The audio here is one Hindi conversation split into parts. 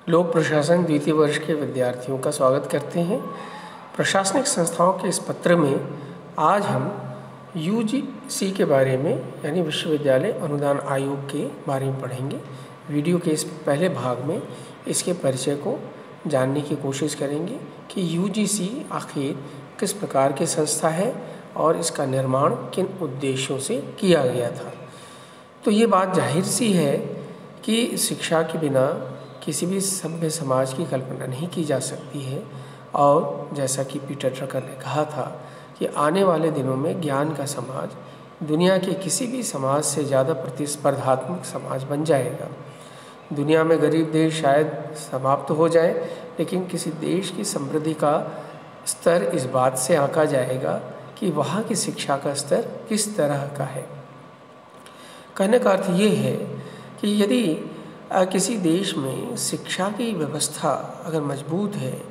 लोक प्रशासन द्वितीय वर्ष के विद्यार्थियों का स्वागत करते हैं। प्रशासनिक संस्थाओं के इस पत्र में आज हम यूजीसी के बारे में यानी विश्वविद्यालय अनुदान आयोग के बारे में पढ़ेंगे। वीडियो के इस पहले भाग में इसके परिचय को जानने की कोशिश करेंगे कि यूजीसी आखिर किस प्रकार की संस्था है और इसका निर्माण किन उद्देश्यों से किया गया था। तो ये बात जाहिर सी है कि शिक्षा के बिना किसी भी सभ्य समाज की कल्पना नहीं की जा सकती है और जैसा कि पीटर ड्रकर ने कहा था कि आने वाले दिनों में ज्ञान का समाज दुनिया के किसी भी समाज से ज़्यादा प्रतिस्पर्धात्मक समाज बन जाएगा। दुनिया में गरीब देश शायद समाप्त हो जाए, लेकिन किसी देश की समृद्धि का स्तर इस बात से आंका जाएगा कि वहाँ की शिक्षा का स्तर किस तरह का है। कहने का अर्थ ये है कि यदि किसी देश में शिक्षा की व्यवस्था अगर मजबूत है,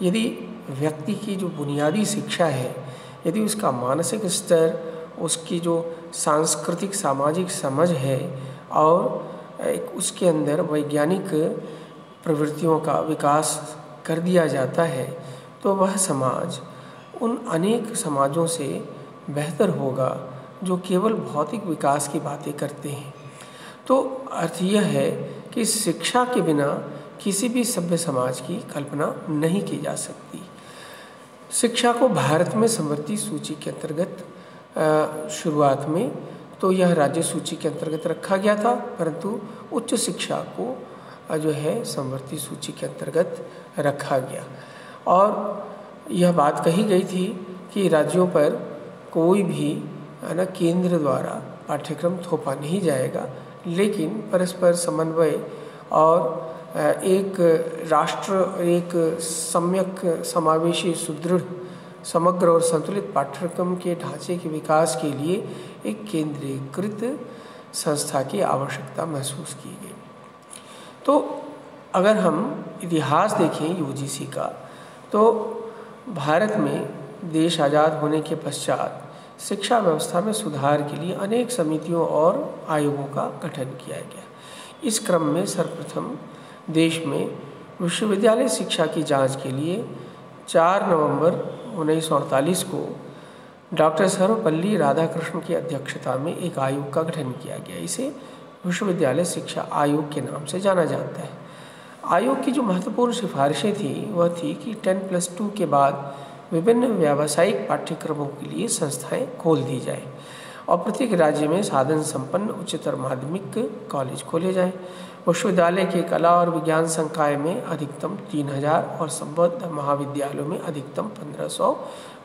यदि व्यक्ति की जो बुनियादी शिक्षा है, यदि उसका मानसिक स्तर, उसकी जो सांस्कृतिक सामाजिक समझ है और उसके अंदर वैज्ञानिक प्रवृत्तियों का विकास कर दिया जाता है, तो वह समाज उन अनेक समाजों से बेहतर होगा जो केवल भौतिक विकास की बातें करते हैं। तो अर्थ यह है कि शिक्षा के बिना किसी भी सभ्य समाज की कल्पना नहीं की जा सकती। शिक्षा को भारत में समवर्ती सूची के अंतर्गत शुरुआत में तो यह राज्य सूची के अंतर्गत रखा गया था, परंतु उच्च शिक्षा को जो है समवर्ती सूची के अंतर्गत रखा गया और यह बात कही गई थी कि राज्यों पर कोई भी केंद्र द्वारा पाठ्यक्रम थोपा नहीं जाएगा, लेकिन परस्पर समन्वय और एक राष्ट्र, एक सम्यक समावेशी सुदृढ़ समग्र और संतुलित पाठ्यक्रम के ढांचे के विकास के लिए एक केंद्रीकृत संस्था की आवश्यकता महसूस की गई। तो अगर हम इतिहास देखें यूजीसी का, तो भारत में देश आज़ाद होने के पश्चात शिक्षा व्यवस्था में सुधार के लिए अनेक समितियों और आयोगों का गठन किया गया। इस क्रम में सर्वप्रथम देश में विश्वविद्यालय शिक्षा की जांच के लिए 4 नवंबर 1948 को डॉक्टर सर्वपल्ली राधाकृष्णन की अध्यक्षता में एक आयोग का गठन किया गया। इसे विश्वविद्यालय शिक्षा आयोग के नाम से जाना जाता है। आयोग की जो महत्वपूर्ण सिफारिशें थी वह थी कि 10+2 के बाद विभिन्न व्यावसायिक पाठ्यक्रमों के लिए संस्थाएं खोल दी जाएं और प्रत्येक राज्य में साधन संपन्न उच्चतर माध्यमिक कॉलेज खोले जाएं। विश्वविद्यालय के कला और विज्ञान संकाय में अधिकतम 3000 और संबद्ध महाविद्यालयों में अधिकतम 1500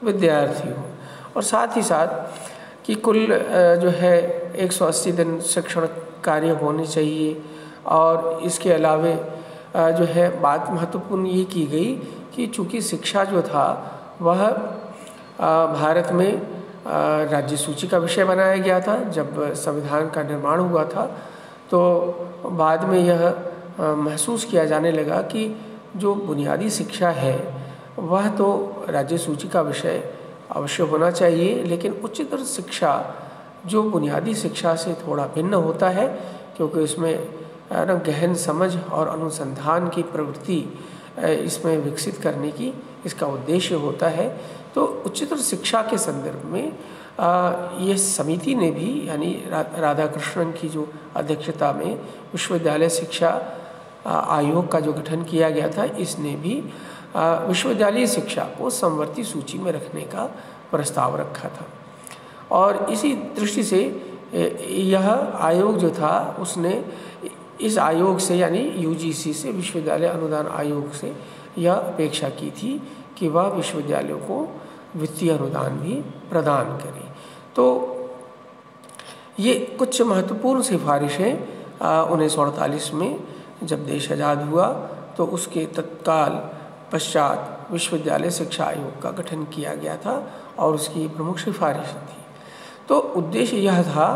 विद्यार्थी हों और साथ ही साथ कि कुल जो है 180 दिन शिक्षण कार्य होने चाहिए। और इसके अलावे जो है बात महत्वपूर्ण ये की गई कि चूँकि शिक्षा जो था वह भारत में राज्य सूची का विषय बनाया गया था। जब संविधान का निर्माण हुआ था तो बाद में यह महसूस किया जाने लगा कि जो बुनियादी शिक्षा है वह तो राज्य सूची का विषय अवश्य होना चाहिए, लेकिन उच्चतर शिक्षा जो बुनियादी शिक्षा से थोड़ा भिन्न होता है, क्योंकि इसमें गहन समझ और अनुसंधान की प्रवृत्ति इसमें विकसित करने की इसका उद्देश्य होता है। तो उच्चतर शिक्षा के संदर्भ में ये समिति ने भी यानी राधाकृष्णन की जो अध्यक्षता में विश्वविद्यालय शिक्षा आयोग का जो गठन किया गया था, इसने भी विश्वविद्यालय शिक्षा को समवर्ती सूची में रखने का प्रस्ताव रखा था। और इसी दृष्टि से यह आयोग जो था उसने इस आयोग से यानी यूजीसी से, विश्वविद्यालय अनुदान आयोग से यह अपेक्षा की थी कि वह विश्वविद्यालयों को वित्तीय अनुदान भी प्रदान करे। तो ये कुछ महत्वपूर्ण सिफारिशें 1948 में जब देश आज़ाद हुआ तो उसके तत्काल पश्चात विश्वविद्यालय शिक्षा आयोग का गठन किया गया था और उसकी प्रमुख सिफारिशें थी। तो उद्देश्य यह था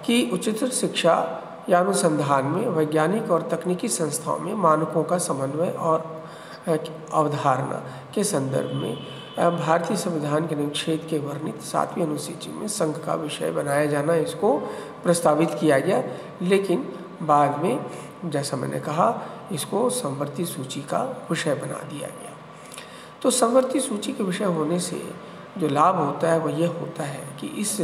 कि उच्चतर शिक्षा या अनुसंधान में वैज्ञानिक और तकनीकी संस्थाओं में मानकों का समन्वय और अवधारणा के संदर्भ में भारतीय संविधान के अनुच्छेद के वर्णित 7वीं अनुसूची में संघ का विषय बनाया जाना, इसको प्रस्तावित किया गया। लेकिन बाद में जैसा मैंने कहा इसको समवर्ती सूची का विषय बना दिया गया। तो समवर्ती सूची के विषय होने से जो लाभ होता है वह यह होता है कि इस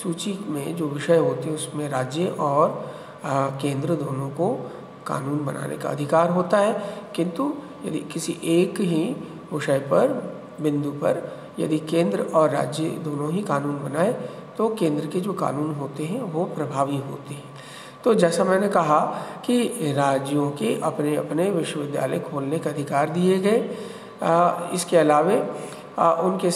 सूची में जो विषय होते हैं उसमें राज्य और केंद्र दोनों को कानून बनाने का अधिकार होता है, किंतु यदि किसी एक ही विषय पर बिंदु पर यदि केंद्र और राज्य दोनों ही कानून बनाए तो केंद्र के जो कानून होते हैं वो प्रभावी होते हैं। तो जैसा मैंने कहा कि राज्यों के अपने अपने विश्वविद्यालय खोलने का अधिकार दिए गए, इसके अलावे उनके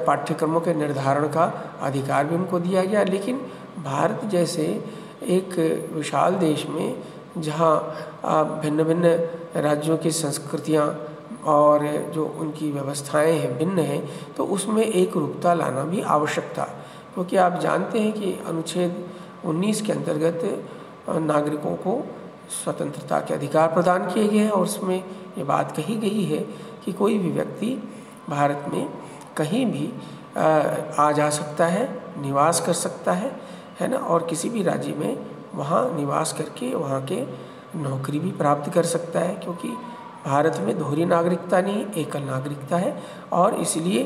पाठ्यक्रमों के निर्धारण का अधिकार भी उनको दिया गया। लेकिन भारत जैसे एक विशाल देश में जहाँ भिन्न भिन्न राज्यों की संस्कृतियाँ और जो उनकी व्यवस्थाएं हैं भिन्न हैं, तो उसमें एक रूपता लाना भी आवश्यक था, क्योंकि आप जानते हैं कि अनुच्छेद 19 के अंतर्गत नागरिकों को स्वतंत्रता के अधिकार प्रदान किए गए हैं और उसमें ये बात कही गई है कि कोई भी व्यक्ति भारत में कहीं भी आ जा सकता है, निवास कर सकता है ना, और किसी भी राज्य में वहाँ निवास करके वहाँ के नौकरी भी प्राप्त कर सकता है, क्योंकि भारत में दोहरी नागरिकता नहीं, एकल नागरिकता है। और इसलिए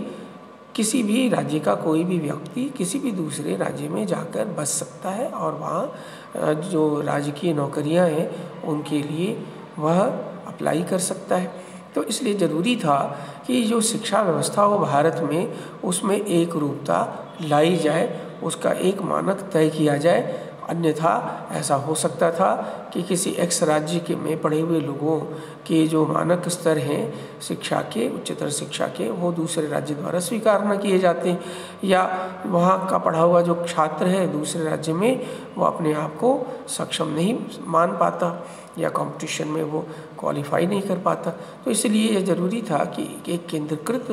किसी भी राज्य का कोई भी व्यक्ति किसी भी दूसरे राज्य में जाकर बस सकता है और वहाँ जो राजकीय नौकरियाँ हैं उनके लिए वह अप्लाई कर सकता है। तो इसलिए ज़रूरी था कि जो शिक्षा व्यवस्था हो भारत में उसमें एक रूपता लाई जाए, उसका एक मानक तय किया जाए। अन्यथा ऐसा हो सकता था कि किसी एक्स राज्य के में पढ़े हुए लोगों के जो मानक स्तर हैं शिक्षा के, उच्चतर शिक्षा के, वो दूसरे राज्य द्वारा स्वीकार न किए जाते हैं, या वहाँ का पढ़ा हुआ जो छात्र है दूसरे राज्य में वो अपने आप को सक्षम नहीं मान पाता या कंपटीशन में वो क्वालिफाई नहीं कर पाता। तो इसलिए यह ज़रूरी था कि एक केंद्रीकृत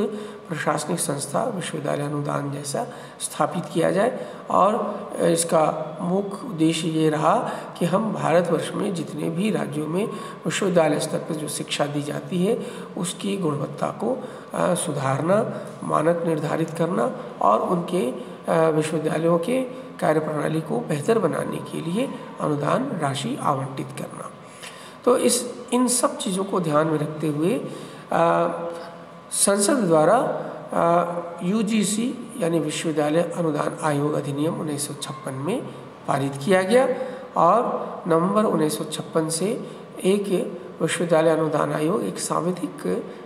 प्रशासनिक संस्था विश्वविद्यालय अनुदान जैसा स्थापित किया जाए, और इसका मुख्य उद्देश्य ये रहा कि हम भारतवर्ष में जितने भी राज्यों में विश्वविद्यालय स्तर पर जो शिक्षा दी जाती है उसकी गुणवत्ता को सुधारना, मानक निर्धारित करना और उनके विश्वविद्यालयों के कार्यप्रणाली को बेहतर बनाने के लिए अनुदान राशि आवंटित करना। तो इन सब चीज़ों को ध्यान में रखते हुए संसद द्वारा UGC यानी विश्वविद्यालय अनुदान आयोग अधिनियम 1956 में पारित किया गया, और नवंबर 1956 से एक विश्वविद्यालय अनुदान आयोग एक सांविधिक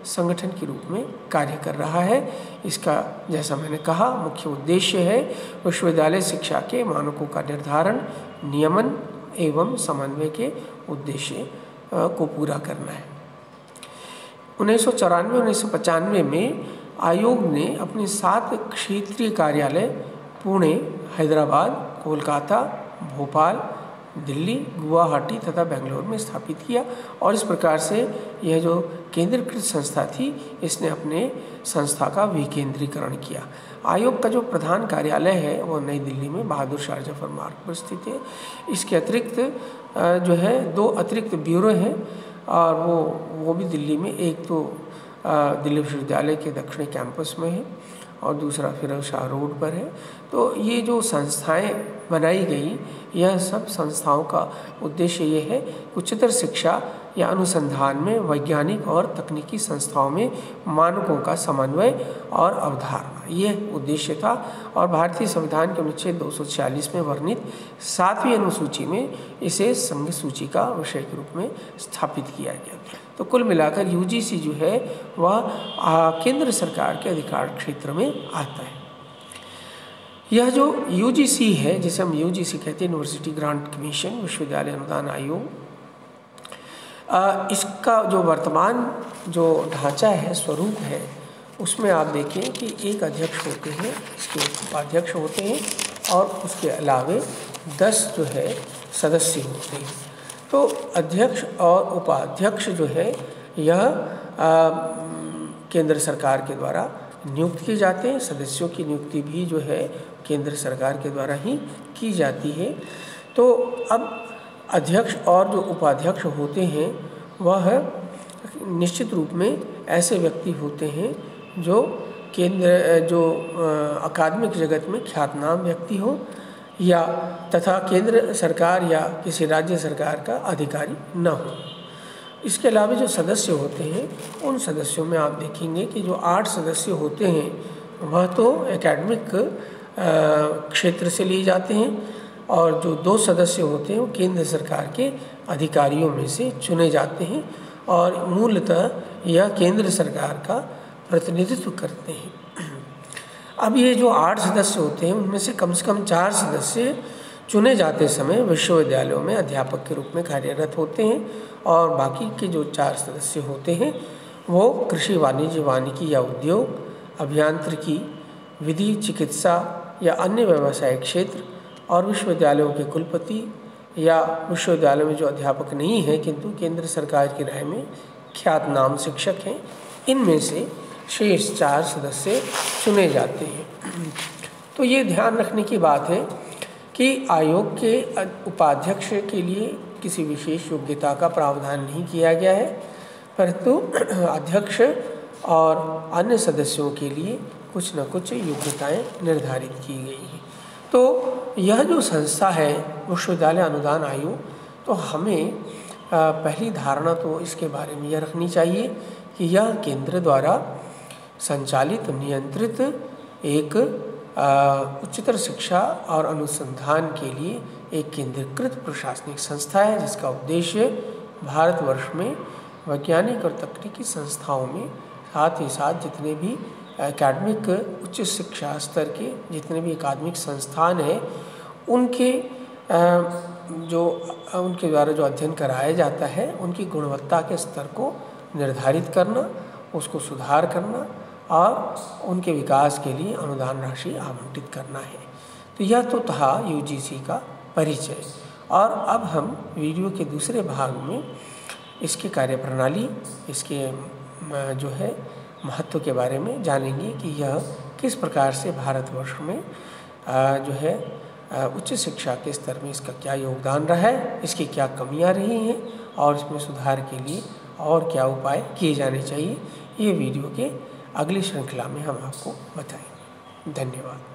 संगठन के रूप में कार्य कर रहा है। इसका जैसा मैंने कहा मुख्य उद्देश्य है विश्वविद्यालय शिक्षा के मानकों का निर्धारण, नियमन एवं समन्वय के उद्देश्य को पूरा करना है। 1994-1995 में आयोग ने अपने 7 क्षेत्रीय कार्यालय पुणे, हैदराबाद, कोलकाता, भोपाल, दिल्ली, गुवाहाटी तथा बेंगलोर में स्थापित किया, और इस प्रकार से यह जो केंद्रीकृत संस्था थी इसने अपने संस्था का विकेंद्रीकरण किया। आयोग का जो प्रधान कार्यालय है वो नई दिल्ली में बहादुर शाह जफर मार्ग पर स्थित है। इसके अतिरिक्त जो है 2 अतिरिक्त ब्यूरो हैं, और वो भी दिल्ली में, एक तो दिल्ली विश्वविद्यालय के दक्षिणी कैंपस में है और दूसरा फिरोज शाह रोड पर है। तो ये जो संस्थाएं बनाई गई, यह सब संस्थाओं का उद्देश्य ये है उच्चतर शिक्षा या अनुसंधान में वैज्ञानिक और तकनीकी संस्थाओं में मानकों का समन्वय और अवधारणा, यह उद्देश्य था। और भारतीय संविधान के अनुच्छेद 246 में वर्णित 7वीं अनुसूची में इसे संघ सूची का विषय के रूप में स्थापित किया गया। तो कुल मिलाकर UGC जो है वह केंद्र सरकार के अधिकार क्षेत्र में आता है। यह जो UGC है, जिसे हम UGC कहते हैं, यूनिवर्सिटी ग्रांट कमीशन, विश्वविद्यालय अनुदान आयोग, इसका जो वर्तमान जो ढांचा है, स्वरूप है, उसमें आप देखें कि एक अध्यक्ष होते हैं, इसके उपाध्यक्ष होते हैं और उसके अलावे 10 जो है सदस्य होते हैं। तो अध्यक्ष और उपाध्यक्ष जो है यह केंद्र सरकार के द्वारा नियुक्त किए जाते हैं। सदस्यों की नियुक्ति भी जो है केंद्र सरकार के द्वारा ही की जाती है। तो अब अध्यक्ष और जो उपाध्यक्ष होते हैं वह निश्चित रूप में ऐसे व्यक्ति होते हैं जो अकादमिक जगत में ख्यातनाम व्यक्ति हो, या तथा केंद्र सरकार या किसी राज्य सरकार का अधिकारी न हो। इसके अलावा जो सदस्य होते हैं उन सदस्यों में आप देखेंगे कि जो 8 सदस्य होते हैं वह तो एकेडमिक क्षेत्र से लिए जाते हैं और जो 2 सदस्य होते हैं वो केंद्र सरकार के अधिकारियों में से चुने जाते हैं और मूलतः यह केंद्र सरकार का प्रतिनिधित्व करते हैं। अब ये जो 8 सदस्य होते हैं उनमें से कम 4 सदस्य चुने जाते समय विश्वविद्यालयों में अध्यापक के रूप में कार्यरत होते हैं और बाकी के जो 4 सदस्य होते हैं वो कृषि, वाणिज्य, वानिकी या उद्योग, अभियांत्रिकी, विधि, चिकित्सा या अन्य व्यावसायिक क्षेत्र और विश्वविद्यालयों के कुलपति या विश्वविद्यालय में जो अध्यापक नहीं हैं किंतु केंद्र सरकार की राय में ख्यातनाम शिक्षक हैं, इनमें से शेष 4 सदस्य चुने जाते हैं। तो ये ध्यान रखने की बात है कि आयोग के उपाध्यक्ष के लिए किसी विशेष योग्यता का प्रावधान नहीं किया गया है, परंतु अध्यक्ष और अन्य सदस्यों के लिए कुछ न कुछ योग्यताएं निर्धारित की गई हैं। तो यह जो संस्था है विश्वविद्यालय अनुदान आयोग, तो हमें पहली धारणा तो इसके बारे में यह रखनी चाहिए कि यह केंद्र द्वारा संचालित, नियंत्रित एक उच्चतर शिक्षा और अनुसंधान के लिए एक केंद्रीकृत प्रशासनिक संस्था है जिसका उद्देश्य भारतवर्ष में वैज्ञानिक और तकनीकी संस्थाओं में साथ ही साथ जितने भी एकेडमिक उच्च शिक्षा स्तर के जितने भी अकादमिक संस्थान हैं उनके द्वारा जो अध्ययन कराया जाता है उनकी गुणवत्ता के स्तर को निर्धारित करना, उसको सुधार करना और उनके विकास के लिए अनुदान राशि आवंटित करना है। तो यह तो था यूजीसी का परिचय। और अब हम वीडियो के दूसरे भाग में इसकी कार्यप्रणाली, इसके जो है महत्व के बारे में जानेंगे कि यह किस प्रकार से भारतवर्ष में जो है उच्च शिक्षा के स्तर में इसका क्या योगदान रहा है, इसकी क्या कमियां रही हैं और इसमें सुधार के लिए और क्या उपाय किए जाने चाहिए। ये वीडियो के अगली श्रृंखला में हम आपको बताएंगे। धन्यवाद।